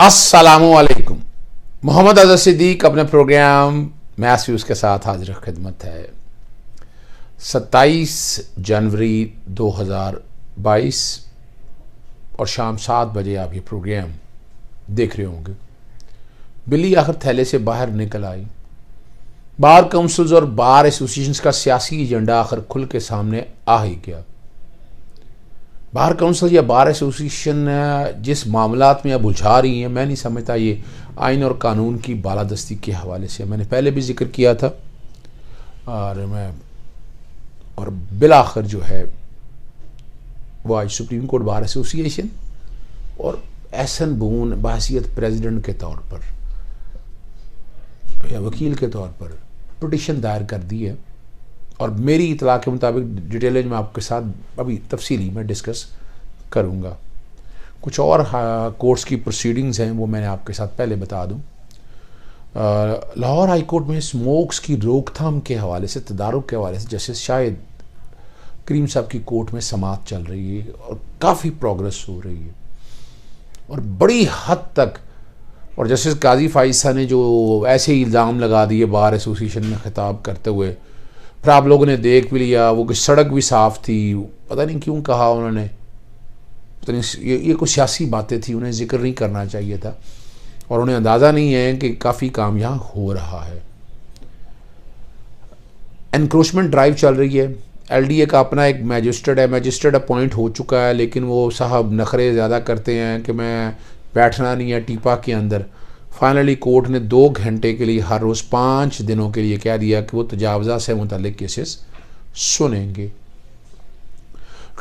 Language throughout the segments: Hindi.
अस्सलामुअलैकुम। मोहम्मद अज़हर सिद्दीक अपने प्रोग्राम मैथ व्यूज़ के साथ हाजिर खिदमत है। 27 जनवरी 2022 और शाम 7 बजे आप ये प्रोग्राम देख रहे होंगे। बिल्ली आखिर थैले से बाहर निकल आई। बार काउंसिल्स और बार एसोसिएशंस का सियासी एजेंडा आखिर खुल के सामने आ ही गया। बार काउंसिल या बार एसोसिएशन जिस मामलात में अब उलझा रही हैं, मैं नहीं समझता ये आइन और कानून की बालादस्ती के हवाले से। मैंने पहले भी जिक्र किया था और बिलाखिर जो है वो आज सुप्रीम कोर्ट बार एसोसिएशन और एहसन बून बहसीत प्रेसिडेंट के तौर पर या वकील के तौर पर पिटीशन दायर कर दी है। और मेरी इतला के मुताबिक डिटेल में आपके साथ अभी तफसीली मैं डिस्कस करूँगा। कुछ और कोर्ट्स की प्रोसीडिंग्स हैं वो मैंने आपके साथ पहले बता दूँ। लाहौर हाई कोर्ट में स्मोक्स की रोकथाम के हवाले से, तदारुक के हवाले से जैसे शायद करीम साहब की कोर्ट में समाअत चल रही है और काफ़ी प्रोग्रेस हो रही है और बड़ी हद तक। और जस्टिस काजी फाइसा ने जो ऐसे इल्ज़ाम लगा दिए बार एसोसिएशन में खिताब करते हुए, फिर आप लोगों ने देख भी लिया वो कि सड़क भी साफ़ थी। पता नहीं क्यों कहा उन्होंने, पता नहीं ये कुछ सियासी बातें थी, उन्हें जिक्र नहीं करना चाहिए था और उन्हें अंदाज़ा नहीं है कि काफ़ी काम यहाँ हो रहा है। एनक्रोचमेंट ड्राइव चल रही है। एलडीए का अपना एक मैजिस्ट्रेट है, मैजिस्ट्रेट अपॉइंट हो चुका है, लेकिन वो साहब नखरे ज़्यादा करते हैं कि मैं बैठना नहीं है टीपा के अंदर। फाइनली कोर्ट ने 2 घंटे के लिए हर रोज़ 5 दिनों के लिए कह दिया कि वो तजावज़ा से मुतल्लिक केसेस सुनेंगे।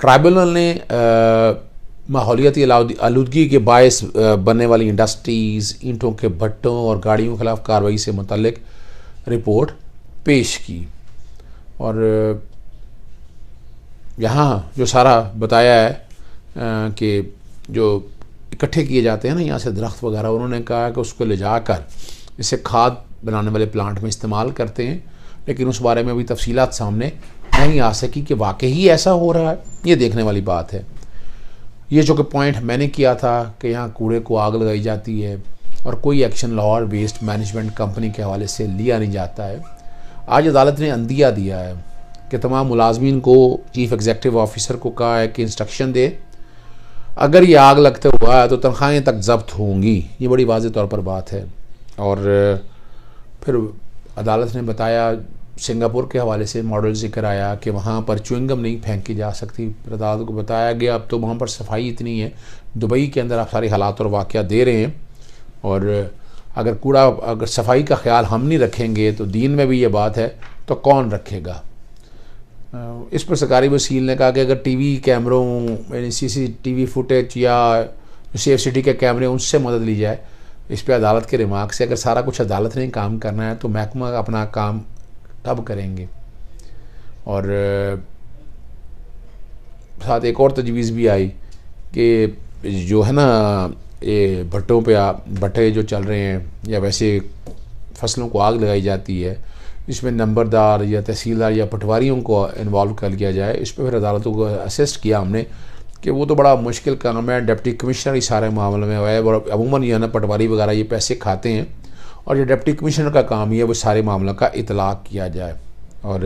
ट्राइब्यूनल ने माहौलियाती आलूदगी के बायस बनने वाली इंडस्ट्रीज़, ईंटों के भट्टों और गाड़ियों के खिलाफ कार्रवाई से मुतल्लिक रिपोर्ट पेश की। और यहाँ जो सारा बताया है कि जो इकट्ठे किए जाते हैं ना यहाँ से दरख्त वगैरह, उन्होंने कहा कि उसको ले जाकर इसे खाद बनाने वाले प्लांट में इस्तेमाल करते हैं, लेकिन उस बारे में अभी तफसीलात सामने नहीं आ सकी कि वाकई ऐसा हो रहा है। ये देखने वाली बात है। ये जो कि पॉइंट मैंने किया था कि यहाँ कूड़े को आग लगाई जाती है और कोई action Lahore waste management company के हवाले से लिया नहीं जाता है। आज अदालत ने अंदिया दिया है कि तमाम मुलाजमीन को चीफ एग्जीक्यूटिव ऑफिसर को कहा है कि इंस्ट्रक्शन दे, अगर ये आग लगते हुआ है तो तनख्वाहें तक जब्त होंगी। ये बड़ी वाज़ेह तौर पर बात है। और फिर अदालत ने बताया, सिंगापुर के हवाले से मॉडल जिक्र आया कि वहाँ पर च्युइंगम नहीं फेंकी जा सकती। फिर अदालत को बताया गया अब तो वहाँ पर सफाई इतनी है, दुबई के अंदर आप सारे हालात और वाक़या दे रहे हैं और अगर सफाई का ख्याल हम नहीं रखेंगे तो दीन में भी ये बात है तो कौन रखेगा। इस पर सरकारी वसील ने कहा कि अगर टीवी कैमरों यानी सीसीटीवी फुटेज या सेफ सिटी के कैमरे उनसे मदद ली जाए। इस पर अदालत के रिमार्क से अगर सारा कुछ अदालत ने काम करना है तो महकमा अपना काम कब करेंगे। और साथ एक और तजवीज़ भी आई कि जो है ना ये भट्टों पे भट्टे जो चल रहे हैं या वैसे फसलों को आग लगाई जाती है, इसमें नंबरदार या तहसीलदार या पटवारियों को इन्वॉल्व कर लिया जाए। इस पर फिर अदालतों को असिस्ट किया हमने कि वो तो बड़ा मुश्किल काम है, डिप्टी कमिश्नर इस सारे मामले में है और अमूमन ये ना पटवारी वगैरह ये पैसे खाते हैं और ये डिप्टी कमिश्नर का काम ही है वो सारे मामलों का इतलाक़ किया जाए। और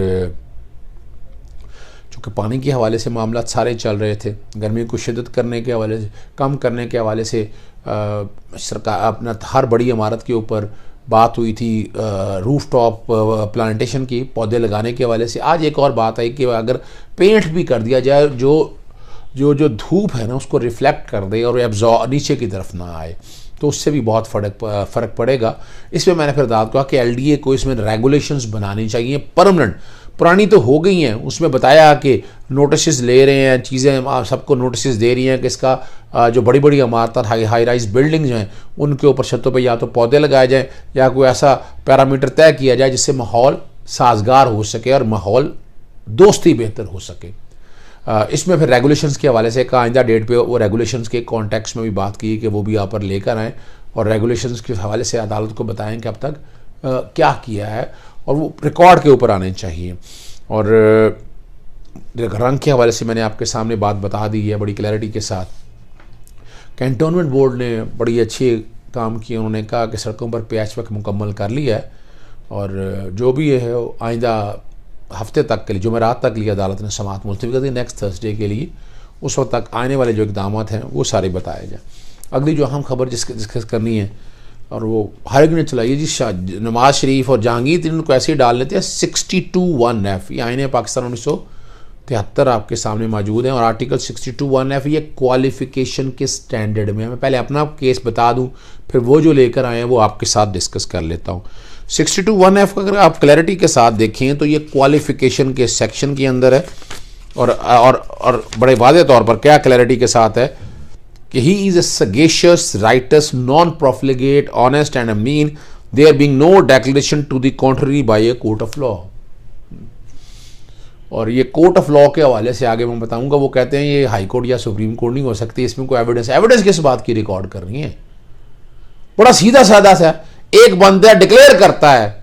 चूँकि पानी के हवाले से मामला सारे चल रहे थे, गर्मी को शिद्दत करने के हवाले से, कम करने के हवाले से सरकार अपना हर बड़ी इमारत के ऊपर बात हुई थी रूफ टॉप प्लांटेशन की, पौधे लगाने के हवाले से। आज एक और बात आई कि अगर पेंट भी कर दिया जाए जो धूप है ना उसको रिफ्लेक्ट कर दे और एब्जॉर्ब नीचे की तरफ ना आए तो उससे भी बहुत फ़र्क पड़ेगा। इसमें मैंने फिर दाद कहा कि एलडीए को इसमें रेगुलेशंस बनानी चाहिए परमानेंट। पुरानी तो हो गई हैं, उसमें बताया कि नोटिस ले रहे हैं, चीज़ें सबको नोटिस दे रही हैं कि इसका जो बड़ी बड़ी इमारत हाई राइज बिल्डिंग्स हैं उनके ऊपर छतों पे या तो पौधे लगाए जाएँ या कोई ऐसा पैरामीटर तय किया जाए जिससे माहौल साजगार हो सके और माहौल दोस्ती बेहतर हो सके। इसमें फिर रेगुलेशंस के हवाले से एक आइंदा डेट पे वो रेगुलेशंस के कॉन्टेक्स्ट में भी बात की कि वो भी यहाँ पर लेकर आएँ और रेगुलेशंस के हवाले से अदालत को बताएं कि अब तक क्या किया है और वो रिकॉर्ड के ऊपर आने चाहिए। और रंग के हवाले से मैंने आपके सामने बात बता दी है बड़ी क्लैरिटी के साथ। कैंटोनमेंट बोर्ड ने बड़ी अच्छी काम किए। उन्होंने कहा कि सड़कों पर पैच वर्क मुकम्मल कर लिया है और जो भी है आइंदा हफ्ते तक के लिए, जुमेरात तक लिए अदालत ने समाअत मुलतवी कर दी नेक्स्ट थर्सडे के लिए, उस वक्त तक आने वाले जो इक़दाम हैं वो सारे बताए जाए। अगली जो अहम खबर डिस्कस करनी है और वो हर एक ने चलाई जी, नवाज शरीफ और जहांगीर इनको ऐसे ही डाल लेते हैं 62(1)(f), ये आईन पाकिस्तान 1973 आपके सामने मौजूद है और आर्टिकल 62(1)(f) ये क्वालिफिकेशन के स्टैंडर्ड में। मैं पहले अपना केस बता दूं, फिर वो जो लेकर आए हैं वो आपके साथ डिस्कस कर लेता हूँ। 62(1)(f) अगर आप क्लैरिटी के साथ देखें तो ये क्वालिफिकेशन के सेक्शन के अंदर है और बड़े वाज़ेह तौर पर क्या क्लैरिटी के साथ है कि he is a sagacious, righteous, non-profligate, honest and a mean, there being no declaration to the contrary by a court of law। और ये कोर्ट ऑफ लॉ के हवाले से आगे मैं बताऊंगा। वो कहते हैं ये हाई कोर्ट या सुप्रीम कोर्ट नहीं हो सकती, इसमें कोई एविडेंस किस बात की रिकॉर्ड कर रही है। बड़ा सीधा साधा सा, एक बंदा डिक्लेयर करता है,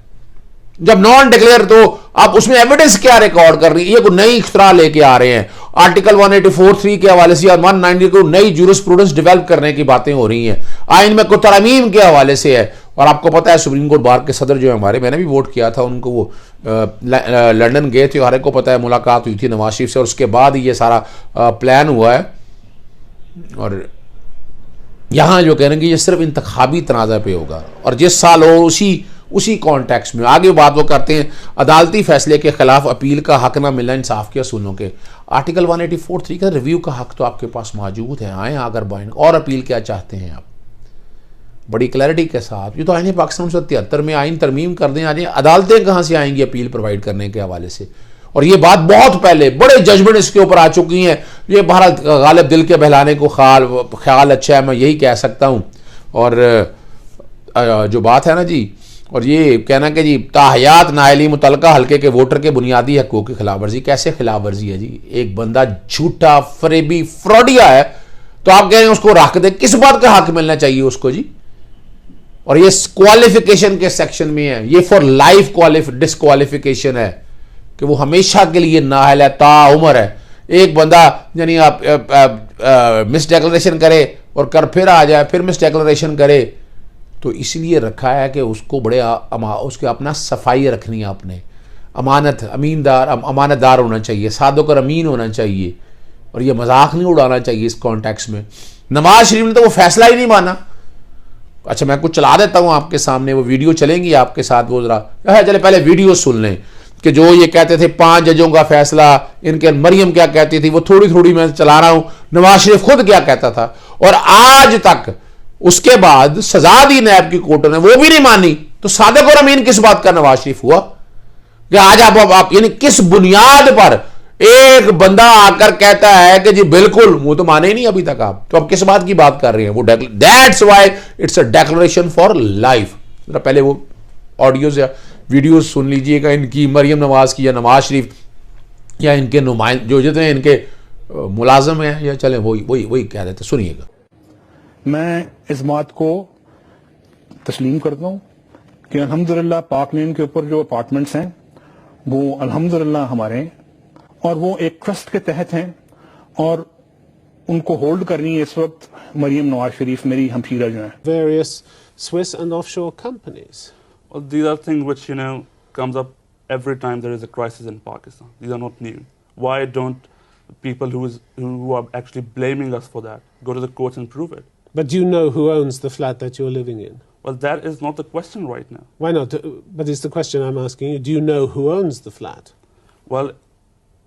जब नॉन डिक्लेयर तो आप उसमें एविडेंस क्या रिकॉर्ड कर रही है। ये कोई नई इख्तरा लेके आ रहे हैं। आर्टिकल 184(3) के हवाले से और 190 को नई जूरिस्प्रूडेंस डेवलप करने की बातें हो रही हैं। आइन में कोई तरमीम के हवाले से है। और आपको पता है सुप्रीम कोर्ट बार के सदर जो है हमारे, मैंने भी वोट किया था उनको, वो लंदन गए थे, हर एक को पता है मुलाकात हुई थी नवाज शरीफ से और उसके बाद ये सारा प्लान हुआ है। और यहाँ जो कह रहे हैं कि ये सिर्फ इंतखाबी तनाज़ा पे होगा और जिस साल हो उसी कॉन्टेक्स्ट में आगे बात वो करते हैं। अदालती फैसले के खिलाफ अपील का हक ना मिलना इंसाफ के असूलों के। आर्टिकल 184(3) का रिव्यू का हक तो आपके पास मौजूद है, आए अगर बाइंड और अपील क्या चाहते हैं आप, बड़ी क्लैरिटी के साथ। ये तो आईन पाकिस्तान 1973 में आइन तरमीम कर दें, आ जाए, अदालतें कहाँ से आएंगी अपील प्रोवाइड करने के हवाले से। और ये बात बहुत पहले बड़े जजमेंट इसके ऊपर आ चुकी हैं। ये भारत गालिब दिल के बहलाने को ख्याल अच्छा है, मैं यही कह सकता हूँ। और जो बात है ना जी, और ये कहना कि जी ताहयात नाइली मुतलका हल्के के वोटर के बुनियादी हकूक़ की खिलाफ वर्जी, कैसे खिलाफ वर्जी है जी। एक बंदा झूठा फरेबी फ्रॉडिया है तो आप कह रहे हैं उसको रख दे, किस बात का हक मिलना चाहिए उसको जी। और ये क्वालिफिकेशन के सेक्शन में है, ये फॉर लाइफ डिस्क्वालिफिकेशन है कि वो हमेशा के लिए नाअहल है, ताउम्र है। एक बंदा यानी आप मिस डिक्लेरेशन करे और कर फिर आ जाए, फिर मिस डिक्लेरेशन करे, तो इसलिए रखा है कि उसको बड़े उसके अपना सफाई रखनी है, अपने अमानतदार होना चाहिए, सादुक और अमीन होना चाहिए और ये मजाक नहीं उड़ाना चाहिए इस कॉन्टेक्स्ट में। नवाज शरीफ ने तो वो फैसला ही नहीं माना। अच्छा मैं कुछ चला देता हूँ आपके सामने, वो वीडियो चलेंगी आपके साथ, वो जरा चले पहले वीडियो सुन लें कि जो ये कहते थे 5 जजों का फैसला, इनके मरियम क्या कहती थी, वो थोड़ी थोड़ी मैं चला रहा हूँ। नवाज शरीफ खुद क्या कहता था और आज तक उसके बाद सजा दी नैब की कोर्ट ने, वो भी नहीं मानी। तो सादिक और अमीन किस बात का नवाज शरीफ हुआ कि आज आप यानी किस बुनियाद पर एक बंदा आकर कहता है कि जी बिल्कुल, वो तो माने ही नहीं अभी तक आप, तो अब किस बात की बात कर रहे हैं। वो that's why it's a declaration for life. जरा पहले वो ऑडियोज या वीडियोज सुन लीजिएगा इनकी, मरियम नवाज की या नवाज शरीफ या इनके नुमाइंदे जो जितने इनके मुलाजम हैं, या चले वही कह देते, सुनिएगा। मैं इस बात को तस्लीम करता हूँ कि अल्हम्दुलिल्लाह पाक लेन के ऊपर जो अपार्टमेंट्स हैं वो अल्हम्दुलिल्लाह हमारे हैं और वो एक ट्रस्ट के तहत हैं और उनको होल्ड करनी है इस वक्त मरियम नवाज शरीफ मेरी हमशीरा जो है। Various Swiss and offshore companies. Well, these are things which comes up every time there is a crisis in Pakistan. These are not new. Why don't people who are actually blaming us for that go to the courts and prove it? But do you know who owns the flat that you're living in? Well, that is not the question right now. Why not? But it's the question I'm asking you. Do you know who owns the flat? Well,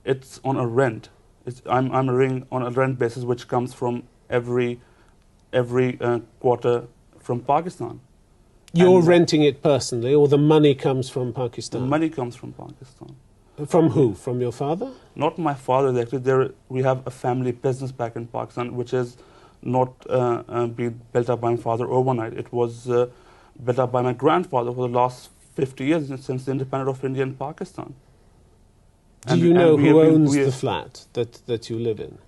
it's on a rent. I'm living on a rent basis which comes from every quarter from Pakistan. You're renting it personally, or the money comes from The Pakistan? money comes from Pakistan. From who? From your father? Not my father. Actually, we have a family business back in Pakistan, which is not been built up by my father overnight. It was built up by my grandfather for the last 50 years since the independence of India and Pakistan. Do you know who owns the flat that you live in?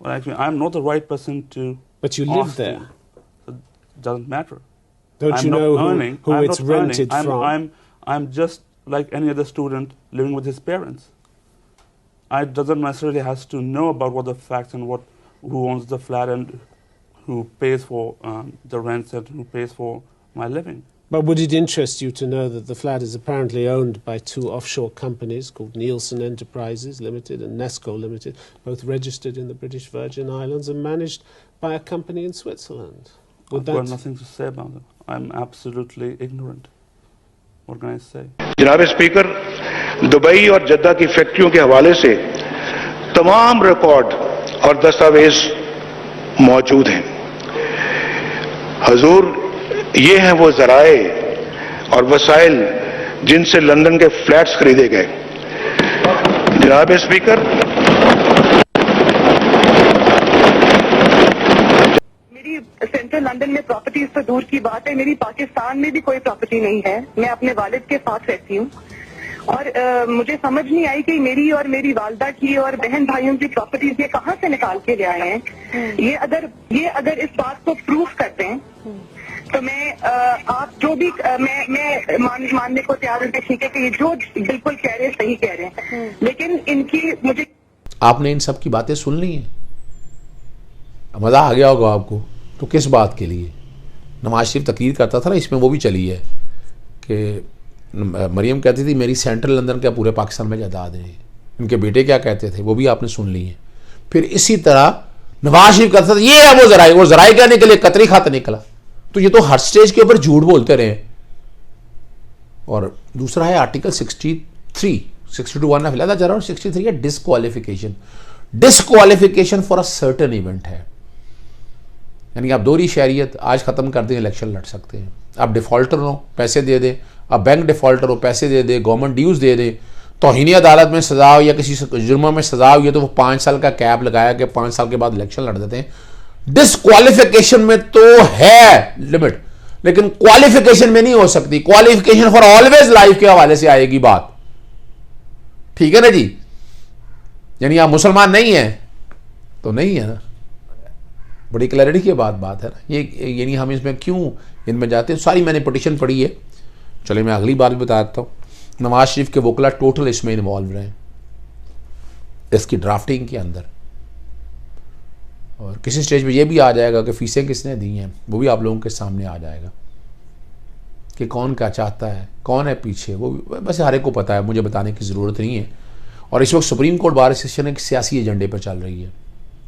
Well, actually, I'm not the right person to. But you live ask there. you. So it doesn't matter. Don't I'm you not know earning. who I'm it's not earning. rented from? I'm just like any other student living with his parents. I doesn't necessarily has to know about what the facts and who owns the flat and who pays for the rents and who pays for my living. But would it interest you to know that the flat is apparently owned by two offshore companies called Nielsen Enterprises Limited and Nesco Limited, both registered in the British Virgin Islands and managed by a company in Switzerland? I've got nothing to say about it. I'm absolutely ignorant. What can I say? जनाब स्पीकर, दुबई और जद्दा की फैक्ट्रियों के हवाले से तमाम रिकॉर्ड और दस्तावेज मौजूद हैं। हुजूर, ये हैं वो ज़राए और वसाइल जिनसे लंदन के फ्लैट्स खरीदे गए। जनाब स्पीकर, मेरी सेंट्रल लंदन में प्रॉपर्टीज तो दूर की बात है, मेरी पाकिस्तान में भी कोई प्रॉपर्टी नहीं है। मैं अपने वालिद के साथ रहती हूँ और मुझे समझ नहीं आई कि मेरी और मेरी वालदा की और बहन भाइयों की प्रॉपर्टीज ये कहाँ से निकाल के ले आए हैं। ये अगर इस बात को प्रूफ करते हैं तो मैं आप जो भी मैं मानने को तैयार हूँ कि ठीक है कि ये जो बिल्कुल कह रहे हैं सही कह रहे हैं, लेकिन इनकी मुझे आपने इन सब की बातें सुन ली हैं, मज़ा आ गया होगा आपको। तो किस बात के लिए नवाज शरीफ तकरीर करता था ना, इसमें वो भी चली है कि मरियम कहती थी मेरी सेंट्रल लंदन क्या पूरे पाकिस्तान में जायदाद है। इनके बेटे क्या कहते थे वो भी आपने सुन ली है। फिर इसी तरह नवाज शरीफ कहता था ये है वो ज़राए कहने के लिए कतरी खाते निकला। तो ये तो हर स्टेज के ऊपर झूठ बोलते रहे। और दूसरा है आर्टिकल 62 ने फैलाया जा रहा है, 63 है disqualification for a certain event है, यानी आप दोहरी शहरियत आज खत्म कर दें, इलेक्शन लड़ सकते हैं। आप डिफॉल्टर हो पैसे दे दें, आप बैंक डिफॉल्टर हो पैसे दे दें, गवर्नमेंट ड्यूज दे दें, तौहीन अदालत में सजा हो या किसी जुर्म में सजा हुई है तो वो 5 साल का कैप लगाया कि 5 साल के बाद इलेक्शन लड़ देते हैं। डिस्क्वालिफिकेशन में तो है लिमिट, लेकिन क्वालिफिकेशन में नहीं हो सकती। क्वालिफिकेशन फॉर ऑलवेज लाइफ के हवाले से आएगी बात, ठीक है ना जी। यानी आप मुसलमान नहीं है तो नहीं है ना, बड़ी क्लैरिटी की बात है ना ये। यानी हम इसमें क्यों इनमें जाते हैं, सारी मैंने पिटीशन पढ़ी है। चलिए मैं अगली बात बता देता हूँ। नवाज शरीफ के वकला टोटल इसमें इन्वॉल्व रहे इसकी ड्राफ्टिंग के अंदर, और किसी स्टेज पे ये भी आ जाएगा कि फीसें किसने दी हैं, वो भी आप लोगों के सामने आ जाएगा कि कौन क्या चाहता है, कौन है पीछे, वो बस हर एक को पता है, मुझे बताने की ज़रूरत नहीं है। और इस वक्त सुप्रीम कोर्ट बार एसोसिएशन एक सियासी एजेंडे पर चल रही है।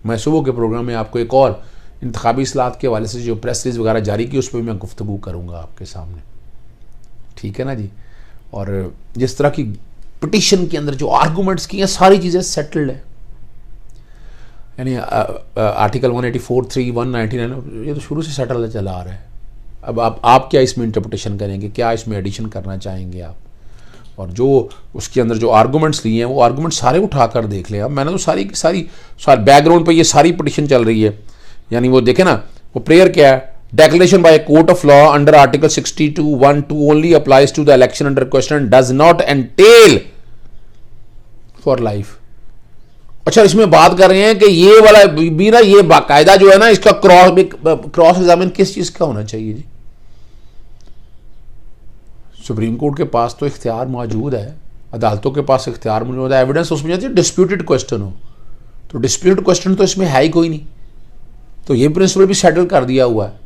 मैं सुबह के प्रोग्राम में आपको एक और इंतखाबी इस्लाहत के हवाले से जो प्रेस रिलीज वगैरह जारी की उस पर मैं गुफ्तगू करूँगा आपके सामने, ठीक है ना जी। और जिस तरह की पिटीशन के अंदर जो आर्गूमेंट्स की हैं सारी चीज़ें सेटल्ड है, यानी आर्टिकल 184, 3, 199 ये तो शुरू से सेटल चला आ रहा है। अब आप क्या इसमें इंटरप्रिटेशन करेंगे, क्या इसमें एडिशन करना चाहेंगे आप, और जो उसके अंदर जो आर्गूमेंट्स लिए हैं वो आर्गूमेंट सारे उठा कर देख लें। अब मैंने तो सारी बैकग्राउंड पे ये सारी पिटीशन चल रही है। यानी वो देखे ना, वो प्रेयर क्या है, declaration by a court of law under article 62(1)(2) only applies to the election under question and does not entail for life। अच्छा, इसमें बात कर रहे हैं कि ये वाला भी ना, ये बाकायदा जो है ना, इसका क्रॉस एग्जामिन किस चीज का होना चाहिए जी। सुप्रीम कोर्ट के पास तो इख्तियार मौजूद है, अदालतों के पास इख्तियार मौजूद है, एविडेंस उसमें जाती है, डिस्प्यूटेड क्वेश्चन हो तो डिस्प्यूटेड क्वेश्चन तो इसमें है ही कोई नहीं, तो ये प्रिंसिपल भी सेटल कर दिया हुआ है।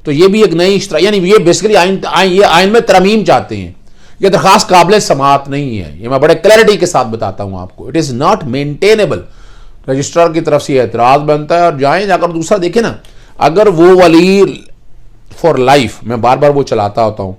तो ये भी एक नई यानी ये बेसिकली आइन में तरमीम चाहते हैं। ये दरखास्त काबिल समाअत नहीं है, ये मैं बड़े क्लैरिटी के साथ बताता हूं आपको। It is not maintainable. Registrar की तरफ से एतराज बनता है, और जाकर दूसरा देखें ना, अगर वो वली फॉर लाइफ, मैं बार बार वो चलाता होता हूं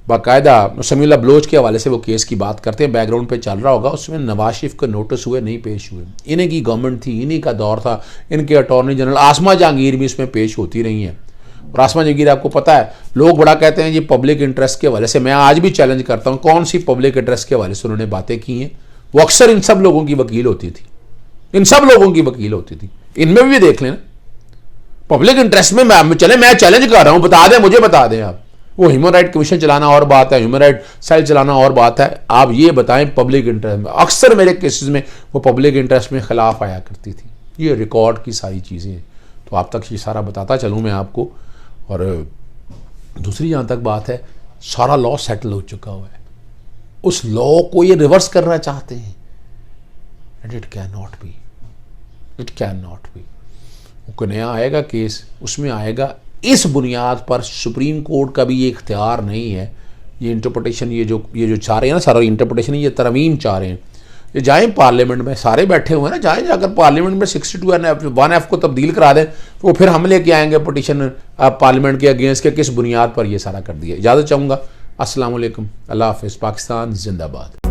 बाकायदा, समीला बलोच के हवाले से वो केस की बात करते हैं, बैकग्राउंड पे चल रहा होगा, उसमें नवाज शरीफ को नोटिस हुए नहीं पेश हुए, इन्हीं की गवर्नमेंट थी, इन्हीं का दौर था, इनके अटॉर्नी जनरल आसमा जहांगीर भी इसमें पेश होती रही हैं। और आसमा जहांगीर आपको पता है, लोग बड़ा कहते हैं ये पब्लिक इंटरेस्ट के हवाले से, मैं आज भी चैलेंज करता हूँ कौन सी पब्लिक इंटरेस्ट के हवाले से उन्होंने बातें की हैं। वो अक्सर इन सब लोगों की वकील होती थी, इन सब लोगों की वकील होती थी, इनमें भी देख लेना पब्लिक इंटरेस्ट में। मैं चैलेंज कर रहा हूं, बता दें, मुझे बता दें आप। वो ह्यूमन राइट कमीशन चलाना और बात है, ह्यूमन राइट सेल चलाना और बात है, आप ये बताएं पब्लिक इंटरेस्ट में। अक्सर मेरे केसेस में वो पब्लिक इंटरेस्ट में खिलाफ आया करती थी। ये रिकॉर्ड की सारी चीज़ें, तो आप तक ये सारा बताता चलूँ मैं आपको। और दूसरी जहाँ तक बात है, सारा लॉ सेटल हो चुका हुआ है, उस लॉ को ये रिवर्स करना चाहते हैं, and it can not be, it can not be. कोई नया आएगा केस, उसमें आएगा इस बुनियाद पर सुप्रीम कोर्ट का भी ये इख्तियार नहीं है। ये इंटरप्रटेशन ये जो चाह रहे हैं ना, सारा इंटरप्रटेशन ये तरमीम चाह रहे हैं, ये जाएँ पार्लियामेंट में, सारे बैठे हुए हैं ना, जाएँ जाकर पार्लियामेंट में 62(1)(f) को तब्दील करा दें, तो फिर हम लेके आएंगे पटिशन पार्लियामेंट के अगेंस्ट के किस बुनियाद पर ये सारा कर दिया। इजाज़त चाहूँगा। अस्सलाम वालेकुम, अल्लाह हाफ़िज़, पाकिस्तान जिंदाबाद।